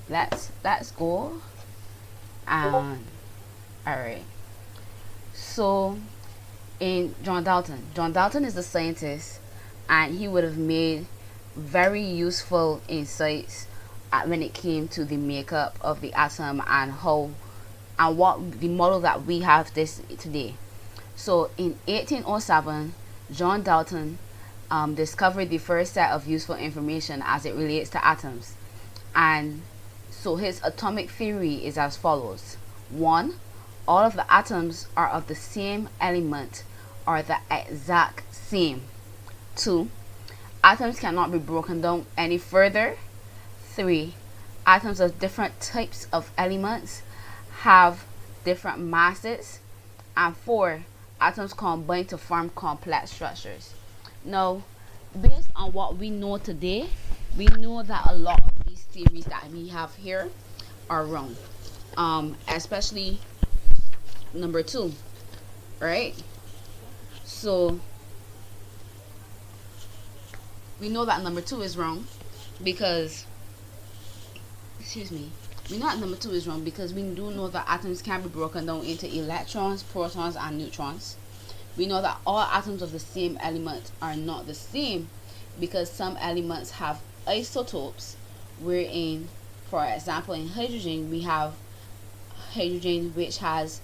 let's go. And all right, so in John Dalton is the scientist, and he would have made very useful insights when it came to the makeup of the atom and how and what the model that we have this today. So in 1807, John Dalton discovered the first set of useful information as it relates to atoms. And so his atomic theory is as follows. 1. All of the atoms are of the same element or the exact same. 2. Atoms cannot be broken down any further. 3. Atoms of different types of elements have different masses. And 4. Atoms combine to form complex structures. Now, based on what we know today, we know that a lot of these theories that we have here are wrong. Especially number 2, right? So we know that number 2 is wrong because, we know that number 2 is wrong because we do know that atoms can be broken down into electrons, protons, and neutrons. We know that all atoms of the same element are not the same because some elements have isotopes, wherein, for example, in hydrogen, we have hydrogen which has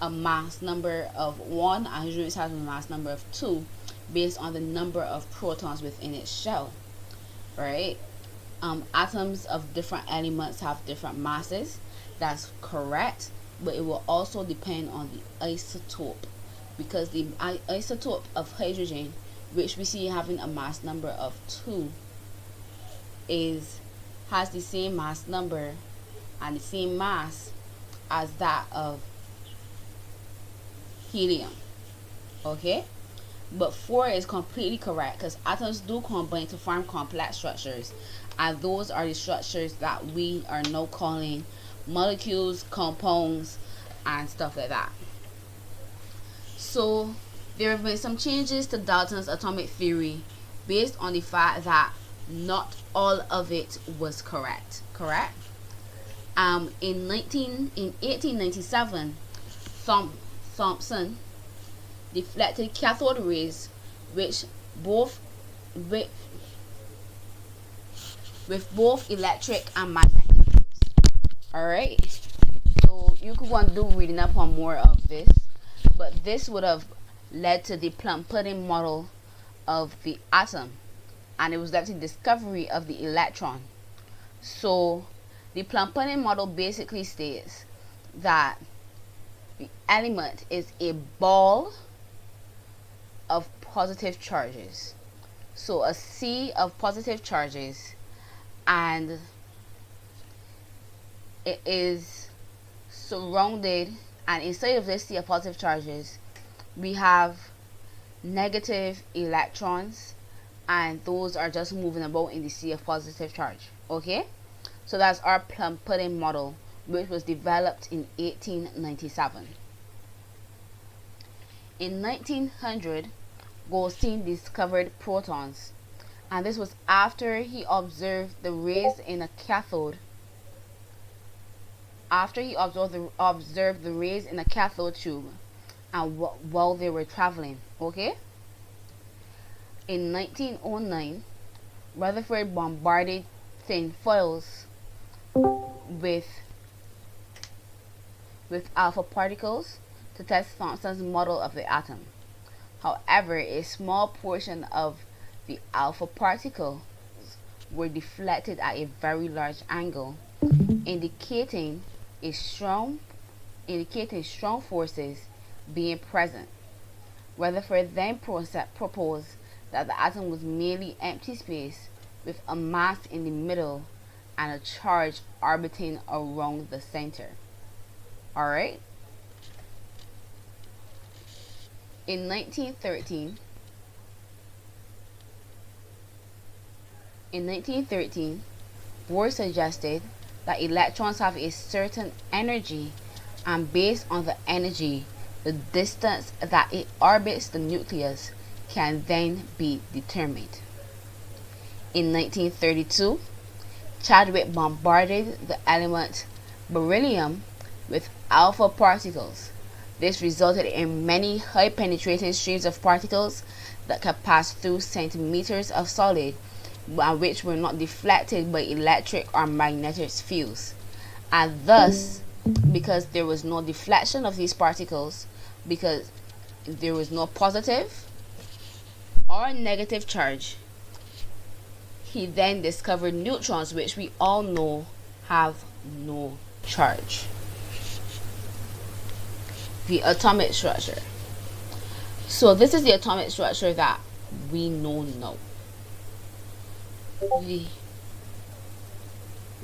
a mass number of 1 and hydrogen which has a mass number of 2 based on the number of protons within its shell, right? Atoms of different elements have different masses. That's correct, but it will also depend on the isotope, because the isotope of hydrogen, which we see having a mass number of 2, has the same mass number and the same mass as that of helium. Okay, but 4 is completely correct because atoms do combine to form complex structures, and those are the structures that we are now calling molecules, compounds, and stuff like that. So there have been some changes to Dalton's atomic theory based on the fact that not all of it was correct. In 1897, Thomson deflected cathode rays with both electric and magnetic fields. Alright, so you could want to do reading up on more of this, but this would have led to the Plum pudding model of the atom, and it was led to the discovery of the electron. So the Plum pudding model basically states that the element is a ball of positive charges. So a sea of positive charges, and it is surrounded, and inside of this sea of positive charges we have negative electrons, and those are just moving about in the sea of positive charge. Okay, so that's our Plum pudding model, which was developed in 1897. In 1900, Goldstein discovered protons, and this was after he observed the rays in a cathode. After he observed the rays in a cathode tube, and while they were traveling. Okay. In 1909, Rutherford bombarded tin foils with alpha particles to test Thomson's model of the atom. However, a small portion of the alpha particles were deflected at a very large angle, indicating strong forces being present. Rutherford then proposed that the atom was merely empty space with a mass in the middle and a charge orbiting around the center. Alright? In 1913, Bohr suggested that electrons have a certain energy, and based on the energy, the distance that it orbits the nucleus can then be determined. In 1932, Chadwick bombarded the element beryllium with alpha particles. This resulted in many high-penetrating streams of particles that could pass through centimeters of solid, and which were not deflected by electric or magnetic fields. And thus, because there was no deflection of these particles, because there was no positive or negative charge, he then discovered neutrons, which we all know have no charge. The atomic structure. So this is the atomic structure that we know now.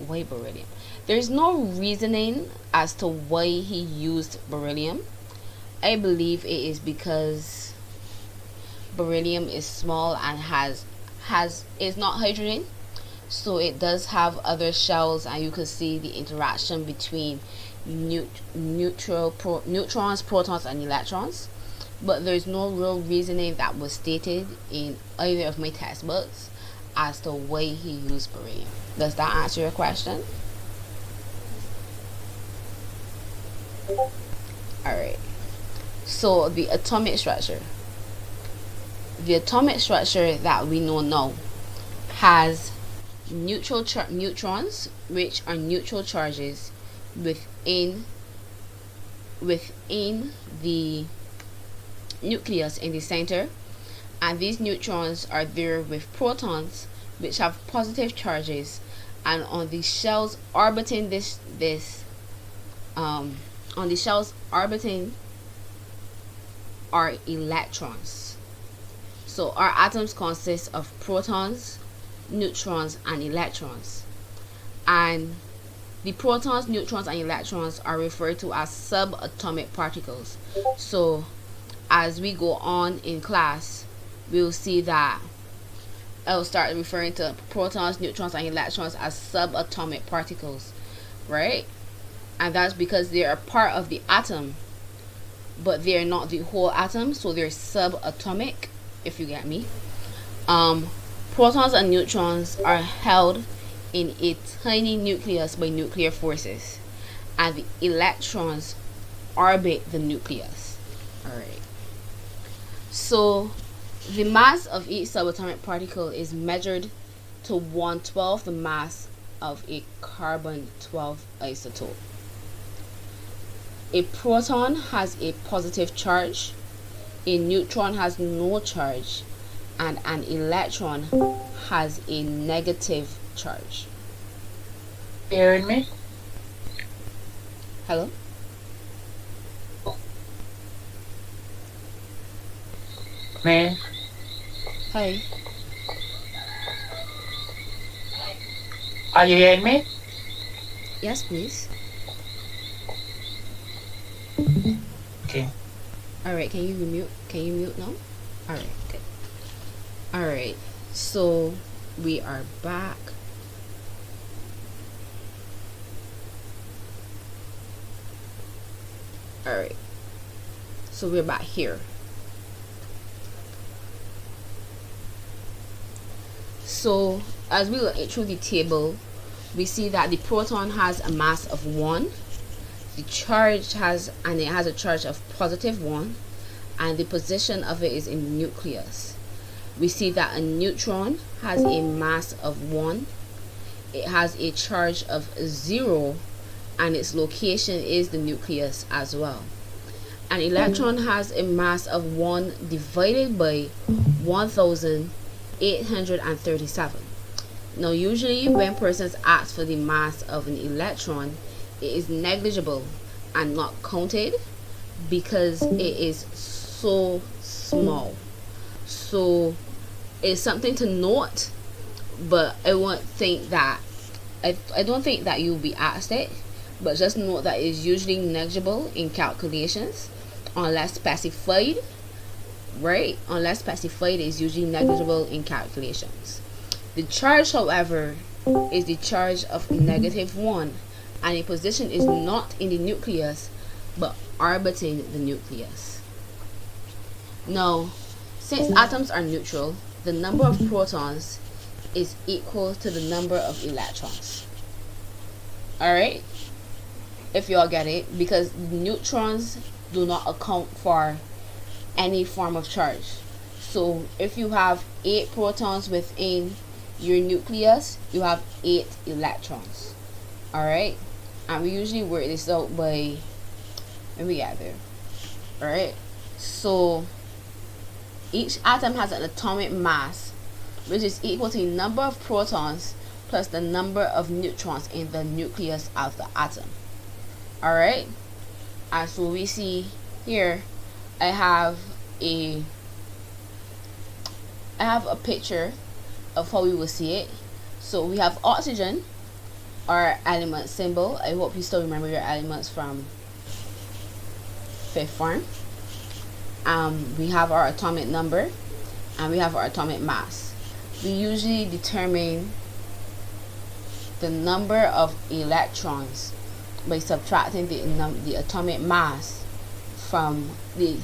Why beryllium? There's no reasoning as to why he used beryllium. I believe it is because beryllium is small and is not hydrogen, so it does have other shells, and you can see the interaction between neutrons, protons, and electrons. But there's no real reasoning that was stated in either of my textbooks as to why he used beryllium. Does that answer your question? Alright, so the atomic structure. The atomic structure that we know now has neutrons, which are neutral charges within the nucleus in the center, and these neutrons are there with protons, which have positive charges, and on the shells orbiting on the shells orbiting are electrons. So our atoms consist of protons, neutrons, and electrons, and the protons, neutrons, and electrons are referred to as subatomic particles. So as we go on in class, we'll see that I'll start referring to protons, neutrons, and electrons as subatomic particles, right? And that's because they are part of the atom, but they are not the whole atom, so they're subatomic, if you get me. Protons and neutrons are held in a tiny nucleus by nuclear forces, and the electrons orbit the nucleus. Alright, so the mass of each subatomic particle is measured to 1/12 the mass of a carbon-12 isotope. A proton has a positive charge, a neutron has no charge, and an electron has a negative charge. Bear with me. Hello? Man, Hi. are you hearing me? Yes, please. Okay. Alright, can you mute? Can you mute now? Alright, good. Alright, so we are back. Alright, so we're back here. So as we look through the table, we see that the proton has a mass of 1. The charge has a charge of +1, and the position of it is in the nucleus. We see that a neutron has a mass of 1. It has a charge of 0, and its location is the nucleus as well. An electron has a mass of 1 divided by 1,837. Now usually when persons ask for the mass of an electron, it is negligible and not counted because it is so small. So it's something to note, but I don't think that you'll be asked it, but just note that it's usually negligible in calculations unless specified, right? Unless specified, is usually negligible in calculations. The charge, however, is the charge of -1, and the position is not in the nucleus but orbiting the nucleus. Now, since atoms are neutral, the number of protons is equal to the number of electrons. Alright, if y'all get it, because neutrons do not account for any form of charge. So if you have 8 protons within your nucleus, you have 8 electrons. Alright, and we usually work this out by, let me get there. Alright, so each atom has an atomic mass which is equal to the number of protons plus the number of neutrons in the nucleus of the atom. Alright, and so we see here I have a picture of how we will see it. So we have oxygen, our element symbol. I hope you still remember your elements from 5th form. We have our atomic number and we have our atomic mass. We usually determine the number of electrons by subtracting the atomic mass from we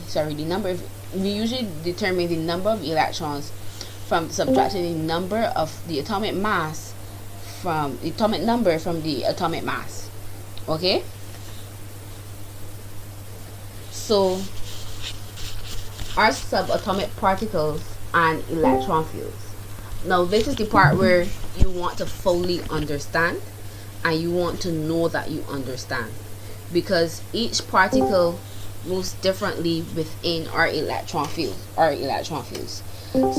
usually determine the number of electrons from subtracting the number of the atomic mass from the atomic number from the atomic mass. Okay, so are subatomic particles and electron fields. Now this is the part where you want to fully understand and you want to know that you understand, because each particle moves differently within our electron fields.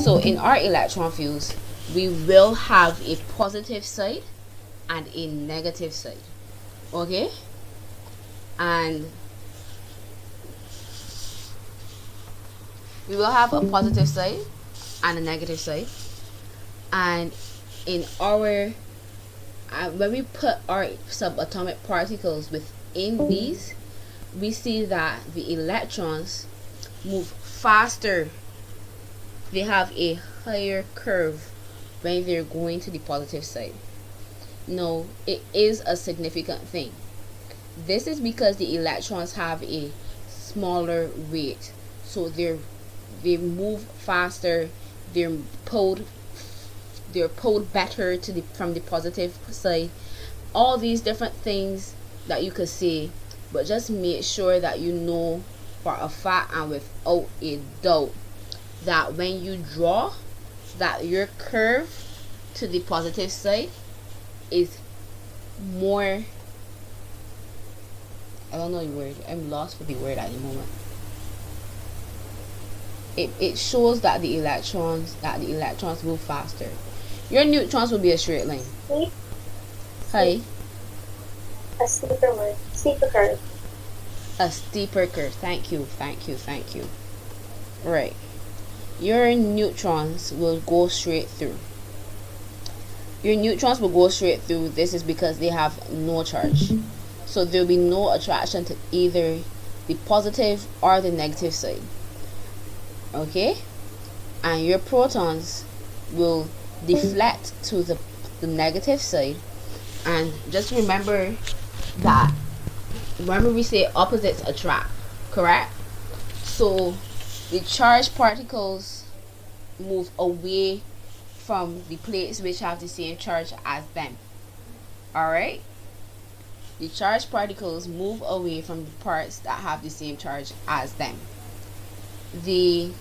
So in our electron fields, we will have a positive side and a negative side. Okay, and we will have a positive side and a negative side. And in our when we put our subatomic particles within these, we see that the electrons move faster. They have a higher curve when they're going to the positive side. No, it is a significant thing. This is because the electrons have a smaller weight, so they move faster. They're pulled better to from the positive side. All these different things that you could say, but just make sure that you know for a fact and without a doubt that when you draw, that your curve to the positive side is more, I don't know the word, I'm lost for the word at the moment. It shows that the electrons move faster. Your neutrons will be a straight line. Hi. A steeper curve. A steeper curve. Thank you. Right. Your neutrons will go straight through. This is because they have no charge. So there will be no attraction to either the positive or the negative side. Okay? And your protons will deflect to the negative side. And just remember that, remember we say opposites attract, correct? So the charged particles move away from the plates which have the same charge as them. Alright? The charged particles move away from the parts that have the same charge as them. The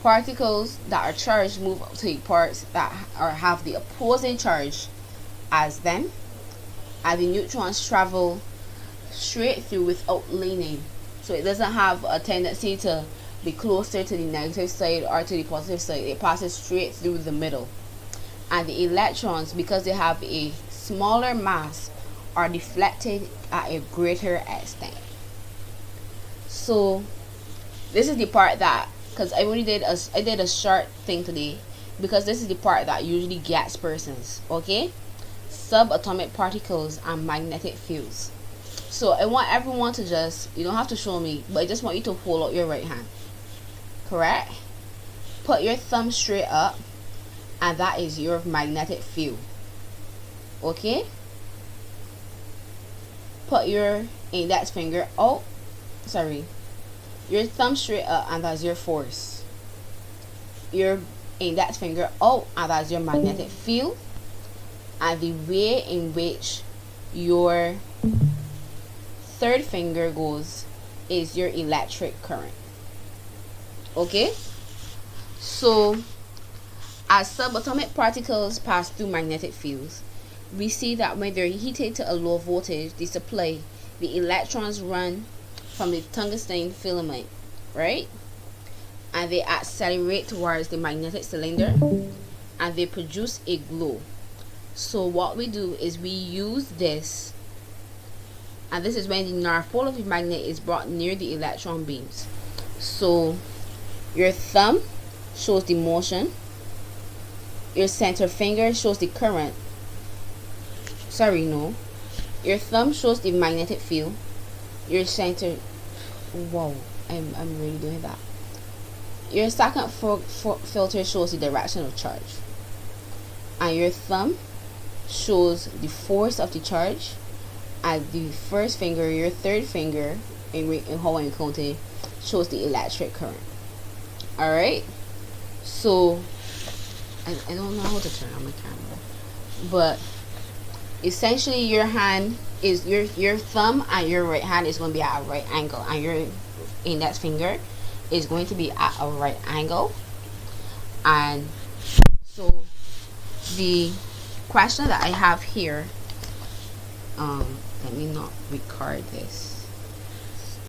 particles that are charged move to the parts that have the opposing charge as them, and the neutrons travel straight through without leaning, so it doesn't have a tendency to be closer to the negative side or to the positive side. It passes straight through the middle. And the electrons, because they have a smaller mass, are deflected at a greater extent. So this is the part that, because I did a short thing today, because this is the part that usually gets persons. Okay, subatomic particles and magnetic fields. So I want everyone to just, you don't have to show me, but I just want you to hold out your right hand. Correct? Put your thumb straight up, and that is your magnetic field. Okay? Put your index finger out. Sorry. Your thumb straight up, and that's your force. Your index finger out, and that's your magnetic field. And the way in which your third finger goes is your electric current. Okay, so as subatomic particles pass through magnetic fields, we see that when they're heated to a low voltage, they supply the electrons run from the tungsten filament, right? And they accelerate towards the magnetic cylinder and they produce a glow. So what we do is we use this, and this is when the north pole of the magnet is brought near the electron beams. So your thumb shows the motion, your center finger shows the current. Your thumb shows the magnetic field, your center, whoa, I'm really doing that. Your second filter shows the direction of charge, and your thumb shows the force of the charge, and the first finger, your third finger, in how I'm counting, shows the electric current. Alright, so I don't know how to turn on my camera, but essentially your hand is your thumb and your right hand is going to be at a right angle, and your index finger is going to be at a right angle. And so the question that I have here, let me not record this.